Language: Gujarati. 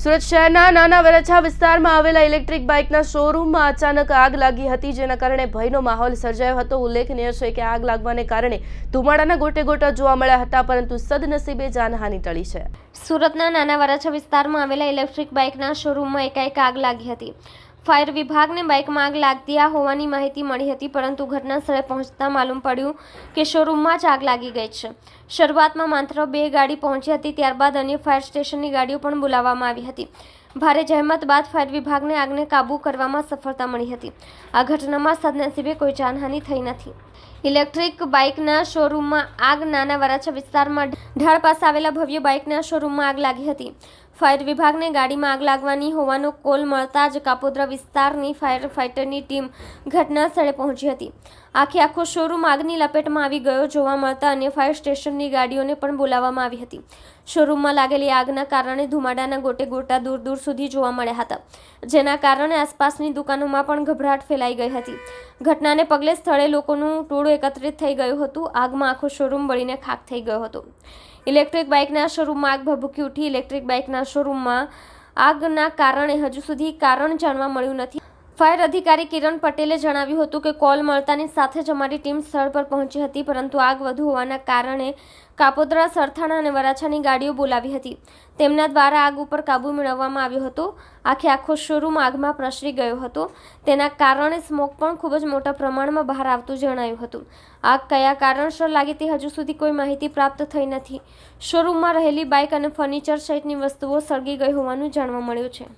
સુરત શહેરના નાના વરછા વિસ્તારમાં આવેલા ઇલેક્ટ્રિક બાઇકના શોરૂમમાં અચાનક આગ લાગી હતી, જેના કારણે ભયનો માહોલ સર્જાયો હતો। ઉલ્લેખનીય છે કે આગ લાગવાને કારણે ધુમાડાના ગોટે ગોટા જોવા મળ્યા હતા, પરંતુ સદનસીબે જાનહાનિ ટળી છે। સુરતના નાના વરછા વિસ્તારમાં આવેલા ઇલેક્ટ્રિક બાઇકના શોરૂમમાં એકાએક આગ લાગી હતી। ફાયર વિભાગને બાઇકમાં આગ લાગતી હોવાની માહિતી મળી હતી, પરંતુ ઘટના સ્થળે પહોંચતા માલુમ પડ્યું કે શોરૂમમાં જ આગ લાગી ગઈ છે। શરૂઆતમાં માત્ર 2 ગાડી પહોંચી હતી, ત્યારબાદ અન્ય ફાયર સ્ટેશનની ગાડીઓ પણ બોલાવવામાં આવી હતી। ભારે જહેમત બાદ ફાયર વિભાગને આગને કાબૂ કરવામાં સફળતા મળી હતી। આ ઘટનામાં સદનસીબે કોઈ જાનહાનિ થઈ નથી। ઇલેક્ટ્રિક બાઇકના શોરૂમમાં આગ નાના વરાછા વિસ્તારમાં ઢાળ પાસે આવેલા ભવ્ય બાઇકના શોરૂમમાં આગ લાગી હતી। ફાયર વિભાગને ગાડીમાં આગ લાગવાની હોવાનો કોલ મળતા જ કાપોદ્રા વિસ્તારની ફાયર ફાઇટરની ટીમ ઘટના સ્થળે પહોંચી હતી। આખો શોરૂમ આગની લપેટમાં આવી ગયો જોવા મળતા અન્ય ફાયર સ્ટેશનની ગાડીઓને પણ બોલાવવામાં આવી હતી। શોરૂમમાં લાગેલી આગના કારણે ધુમાડાના ગોટે ગોટા દૂર દૂર સુધી જોવા મળ્યા હતા, જેના કારણે આસપાસની દુકાનોમાં પણ ગભરાટ ફેલાઈ ગઈ હતી। ઘટનાને પગલે સ્થળે લોકોનું ટોળું એકત્રિત થઈ ગયું હતું। આગમાં આખો શોરૂમ બળીને ખાખ થઈ ગયો હતો। ઇલેક્ટ્રિક બાઇકના શોરૂમમાં આગ ભભૂકી ઉઠી। ઇલેક્ટ્રિક બાઇકના શોરૂમમાં આગના કારણે હજુ સુધી કારણ જાણવા મળ્યું નથી। ફાયર અધિકારી કિરણ પટેલે જણાવ્યું હતું કે કોલ મળતાની સાથે જ અમારી ટીમ સ્થળ પર પહોંચી હતી, પરંતુ આગ વધુ હોવાના કારણે કાપોદ્રા, સરથાણા અને વરાછાની ગાડીઓ બોલાવી હતી। તેમના દ્વારા આગ ઉપર કાબૂ મેળવવામાં આવ્યો હતો। આખો શોરૂમ આગમાં પ્રસરી ગયો હતો, તેના કારણે સ્મોક પણ ખૂબ જ મોટા પ્રમાણમાં બહાર આવતું જણાયું હતું। આગ કયા કારણસર લાગી તે હજુ સુધી કોઈ માહિતી પ્રાપ્ત થઈ નથી। શોરૂમમાં રહેલી બાઇક અને ફર્નિચર સહિતની વસ્તુઓ સળગી ગઈ હોવાનું જાણવા મળ્યું છે।